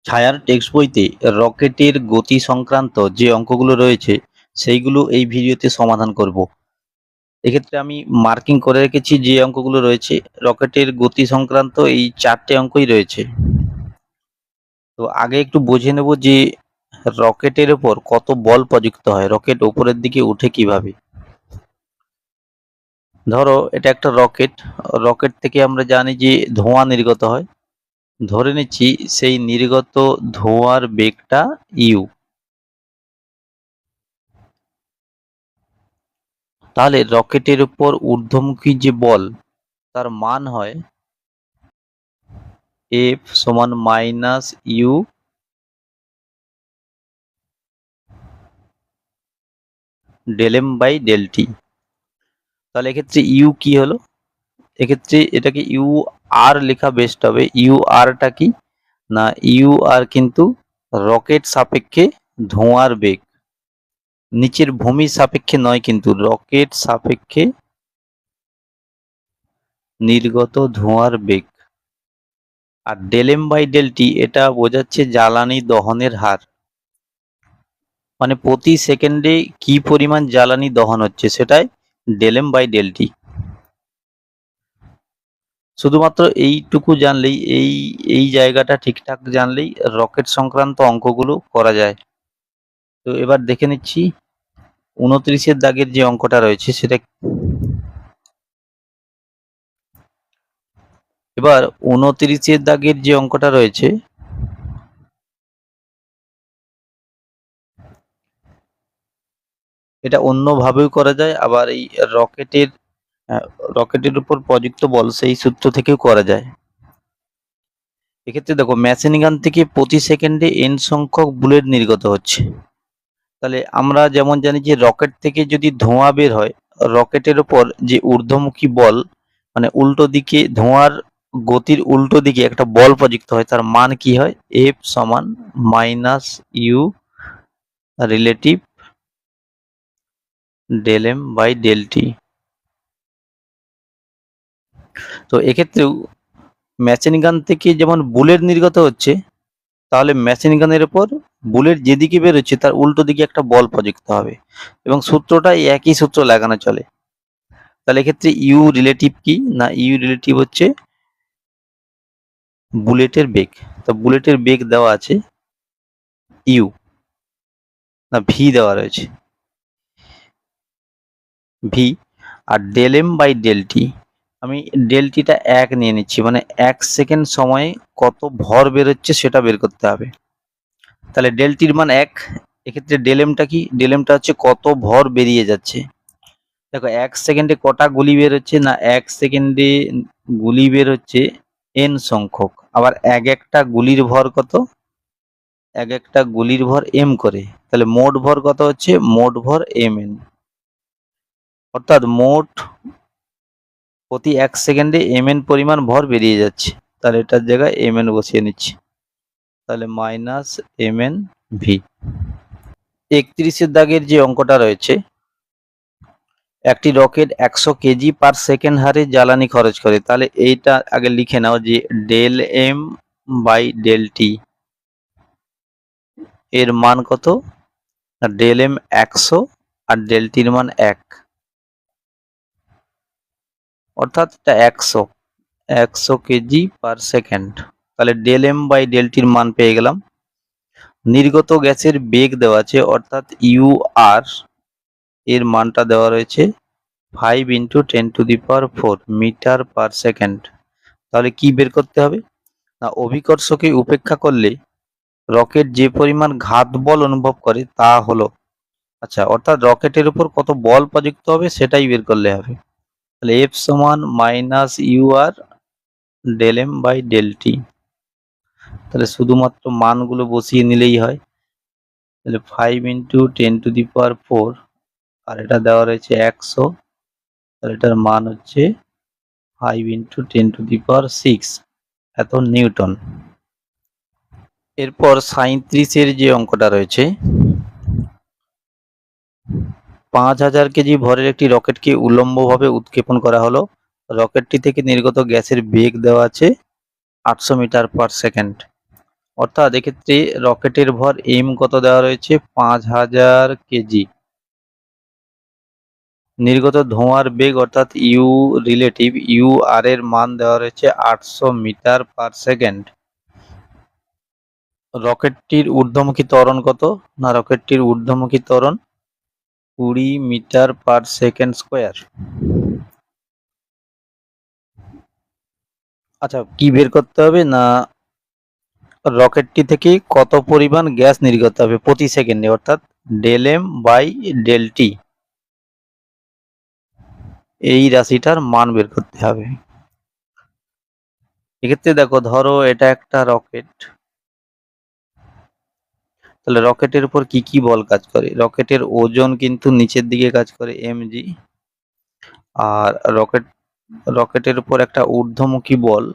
ছায়ার টেক্সট বইতে রকেটের গতি সংক্রান্ত যে অঙ্কগুলো রয়েছে সেইগুলো এই ভিডিওতে সমাধান করব। এক্ষেত্রে আমি মার্কিং করে রেখেছি যে অঙ্কগুলো রয়েছে রকেটের গতি সংক্রান্ত এই 4টে অঙ্কই রয়েছে। তো আগে একটু বুঝে নেব যে রকেটের ওপর কত বল প্রযুক্ত হয়, রকেট ওপরের দিকে উঠে কিভাবে। ধরো এটা একটা রকেট, রকেট থেকে আমরা জানি যে ধোঁয়া নির্গত হয়। ধরে নিচ্ছি সেই নির্গত ধোঁয়ার বেগটা ইউ। তাহলে রকেটের উপর ঊর্ধ্বমুখী যে বল তার মান হয় F সমান minus u del m by del t. তাহলে এক্ষেত্রে ইউ কি হলো, এক্ষেত্রে এটাকে ইউ আর লেখা বেস্ট হবে। ইউ আরটা কি না, ইউ আর কিন্তু রকেট সাপেক্ষে ধোঁয়ার বেগ, নিচের ভূমির সাপেক্ষে নয়, কিন্তু রকেট সাপেক্ষে নির্গত ধোঁয়ার বেগ। আর del m by del t এটা বোঝাচ্ছে জ্বালানি দহনের হার, মানে প্রতি সেকেন্ডে কি পরিমাণ জ্বালানি দহন হচ্ছে সেটাই del m by del t. শুধুমাত্র এইটুকু জানলেই, এই জায়গাটা ঠিকঠাক জানলেই রকেট সংক্রান্ত অঙ্কগুলো করা যায়। তো এবার দেখে নিচ্ছি 29-এর দাগের যে অঙ্কটা রয়েছে সেটা। এবার 29-এর দাগের যে অঙ্কটা রয়েছে এটা অন্যভাবেও করা যায়, আবার এই রকেটের উপর প্রযুক্ত বল সেই সূত্র থেকেও করা যায়। এক্ষেত্রে দেখো মেশিন গান থেকে প্রতি সেকেন্ডে n সংখ্যক বুলেট নির্গত হচ্ছে। তাহলে আমরা যেমন জানি যে রকেট থেকে যদি ধোঁয়া বের হয়, রকেটের উপর যে ঊর্ধ্বমুখী বল মানে উল্টো দিকে ধোঁয়ার গতির উল্টো দিকে একটা বল প্রযুক্ত হয়, তার মান কি হয় F সমান minus u relative del m by del t. তো এক্ষেত্রেও মেশিন গান থেকে যেমন বুলেট নির্গত হচ্ছে, তাহলে মেশিন গানের উপর বুলেট যেদিকে বেরোচ্ছে তার উল্টো দিকে একটা বল প্রযুক্ত হবে, এবং সূত্রটা একই সূত্র লাগানো চলে। তাহলে এক্ষেত্রে ইউ রিলেটিভ কি না, ইউ রিলেটিভ হচ্ছে বুলেটের বেগ। তো বুলেটের বেগ দেওয়া আছে ইউ, না ভি দেওয়া রয়েছে ভি। আর del m by del t, আমি ডেল টিটা 1 নিয়ে নিচ্ছি, মানে 1 সেকেন্ড সময়ে কত ভর বেরোচ্ছে সেটা বের করতে হবে। তাহলে ডেল টির মান 1, এক্ষেত্রে ডেল এমটা কি, ডেল এমটা হচ্ছে কত ভর বেরিয়ে যাচ্ছে। দেখো 1 সেকেন্ডে কটা গুলি বের হচ্ছে না, 1 সেকেন্ডে গুলি বের হচ্ছে n সংখ্যক। আবার এক একটা গুলির ভর কত, এক একটা গুলির ভর m করে। তাহলে মোট ভর কত হচ্ছে, মোট ভর mn, অর্থাৎ মোট প্রতি 1 সেকেন্ডে mn পরিমাণ ভর বেরিয়ে যাচ্ছে। তাহলে এটার জায়গায় mn বসিয়ে নিচ্ছি, তাহলে মাইনাস mn ভি। 31-এর দাগের যে অঙ্কটা রয়েছে, একটি রকেট 100 কেজি পার সেকেন্ড হারে জ্বালানি খরচ করে। তাহলে এইটা আগে লিখে নাও যে del m by del t এর মান কত, ডেল এম 100 আর ডেল টির মান 1, অর্থাৎ এটা 100 কেজি পার সেকেন্ড। তাহলে ডেল এম বাই ডেল টির মান পেয়ে গেলাম। নির্গত গ্যাসের বেগ দেওয়া আছে, অর্থাৎ ইউ আর এর মানটা দেওয়া রয়েছে 5 × 10⁴ মিটার পার সেকেন্ড। তাহলে কি বের করতে হবে না, অভিকর্ষকে উপেক্ষা করলে রকেট যে পরিমাণ ঘাত বল অনুভব করে তা হলো, আচ্ছা অর্থাৎ রকেটের উপর কত বল প্রযুক্ত হবে সেটাই বের করলে হবে। তাহলে এফ সমান minus u r del m by del t. তাহলে শুধুমাত্র মানগুলো বসিয়ে নিলেই হয়। তাহলে 5 × 10⁴, আর এটা দেওয়া রয়েছে 100, তাহলে এটার মান হচ্ছে 5 × 10⁶ এত নিউটন। এরপর 37-এর যে অঙ্কটা রয়েছে, 5000 কেজি ভরের একটি রকেটকে উল্লম্বভাবে উৎক্ষেপণ করা হলো। রকেটটি থেকে নির্গত গ্যাসের বেগ দেওয়া আছে 800 মিটার পার সেকেন্ড। অর্থাৎ এক্ষেত্রে রকেটের ভর এম কত দেওয়া রয়েছে 5000 কেজি। নির্গত ধোঁয়ার বেগ অর্থাৎ ইউ রিলেটিভ ইউ আর এর মান দেওয়া রয়েছে 800 মিটার পার সেকেন্ড। রকেটটির ঊর্ধ্বমুখী ত্বরণ কত? না রকেটটির ঊর্ধ্বমুখী ত্বরণ 20 মিটার পার সেকেন্ড স্কোয়ার। আচ্ছা কি বের করতে হবে না রকেটটি থেকে কত পরিমাণ গ্যাস নির্গত হবে প্রতি সেকেন্ডে অর্থাৎ del m by del t, এই রাশিটার মান বের করতে হবে। এক্ষেত্রে দেখো ধরো এটা একটা রকেট, তাহলে রকেটের উপর কি কি বল কাজ করে? রকেটের ওজন কিন্তু নিচের দিকে কাজ করে mg, আর রকেটের উপর একটা ঊর্ধ্বমুখী বল,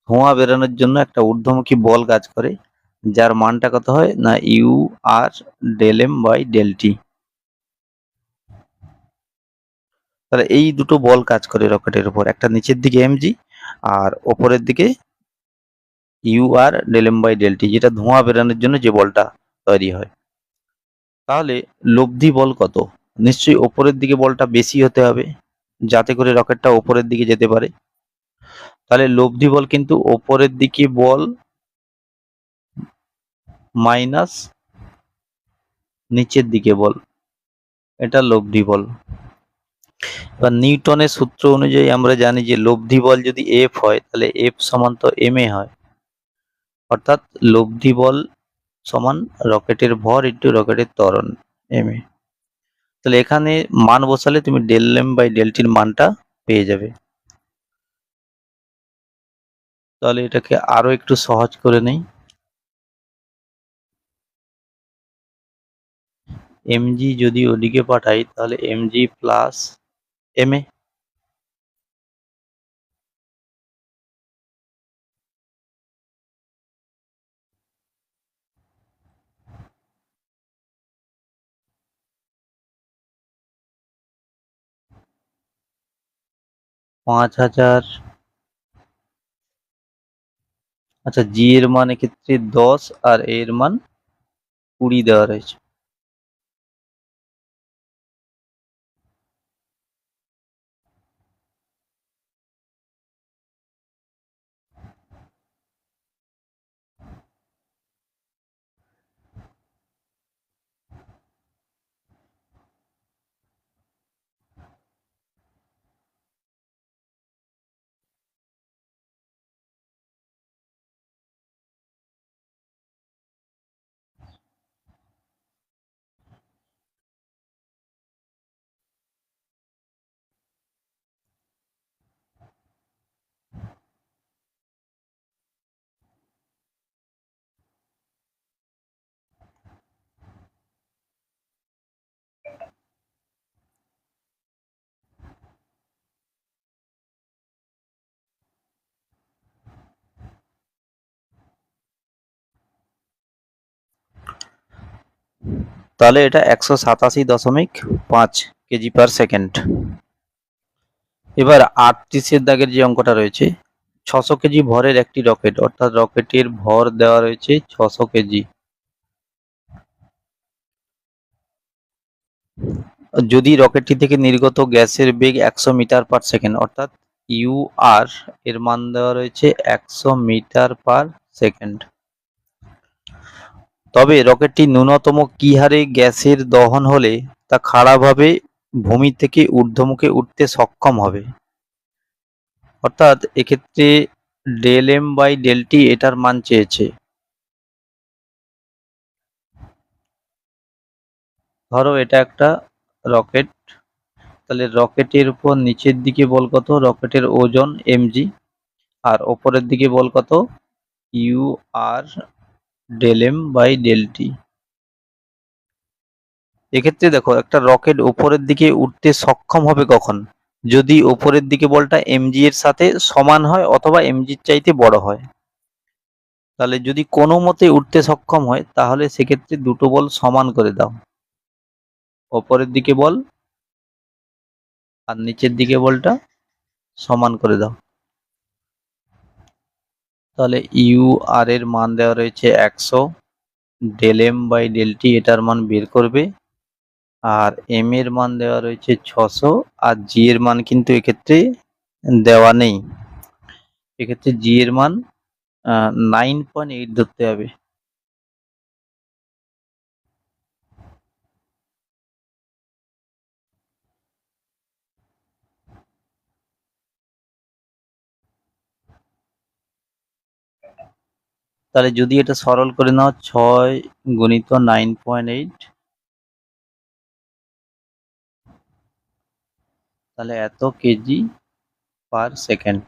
ধোঁয়া বেরোনোর জন্য একটা ঊর্ধ্বমুখী বল কাজ করে, যার মানটা কত হয় না u r del m by del t. তাহলে এই দুটো বল কাজ করে রকেটের উপর, একটা নিচের দিকে mg আর ওপরের দিকে u r del m by del t, যেটা ধোঁয়া বেরোনোর জন্য যে বলটা তৈরি হয়। তাহলে লব্ধি বল কত? নিশ্চয়ই ওপরের দিকে বলটা বেশি হতে হবে যাতে করে রকেটটা ওপরের দিকে যেতে পারে। তাহলে লব্ধি বল কিন্তু ওপরের দিকে বল মাইনাস নিচের দিকে বল, এটা লব্ধি বল। এবার নিউটনের সূত্র অনুযায়ী আমরা জানি যে লব্ধি বল যদি এফ হয় তাহলে এফ সমান তো এম এ হয়, অর্থাৎ লব্ধি বল সমান রকেটের ভর ইন্টু রকেটের ত্বরণ এম এ। তাহলে এখানে মান বসালে তুমি ডেল এম বাই ডেল টির মানটা পেয়ে যাবে। তাহলে এটাকে আরো একটু সহজ করে নেই, mg যদি ওদিকে পাঠাই তাহলে mg প্লাস ma। 5000। আচ্ছা জি এর মান এক্ষেত্রে 10 আর a এর মান 20 দেওয়া রয়েছে। তাহলে এটা 187.5 কেজি পার সেকেন্ড। এবার 38 দাগের যে অঙ্কটা রয়েছে, 600 কেজি ভরের একটি রকেট, অর্থাৎ রকেটের ভর দেওয়া রয়েছে 600 কেজি। যদি রকেটটি থেকে নির্গত গ্যাসের বেগ 100 মিটার পার সেকেন্ড, অর্থাৎ ইউ আর এর মান দেওয়া রয়েছে 100 মিটার পার সেকেন্ড, তবে রকেটটি ন্যূনতম কি হারে গ্যাসের দহন হলে তা খাড়াভাবে ভূমি থেকে ঊর্ধ্বমুখে উঠতে সক্ষম হবে? অর্থাৎ এক্ষেত্রে del m by del t এটার মান চেয়েছে। ধরো এটা একটা রকেট, তাহলে রকেটের উপর নিচের দিকে বল কত? রকেটের ওজন mg, আর ওপরের দিকে বল কত? U r del m by del t. এক্ষেত্রে দেখো একটা রকেট উপরের দিকে উঠতে সক্ষম হবে কখন? যদি উপরের দিকে বলটা mg এর সাথে সমান হয় অথবা mg এর চাইতে বড় হয়। তাহলে যদি কোনো মতে উঠতে সক্ষম হয় তাহলে সেক্ষেত্রে দুটো বল সমান করে দাও, ওপরের দিকে বল আর নিচের দিকে বলটা সমান করে দাও। তাহলে ইউ আর এর মান দেওয়া রয়েছে 100, del m by del t এটার মান বের করবে, আর এম এর মান দেওয়া রয়েছে 600, আর জি এর মান কিন্তু এক্ষেত্রে দেওয়া নেই, এক্ষেত্রে জি এর মান 9.8 ধরতে হবে। তাহলে যদি এটা সরল করে নাও, 6 গুণিত 9.8, তাহলে এত কেজি পার সেকেন্ড।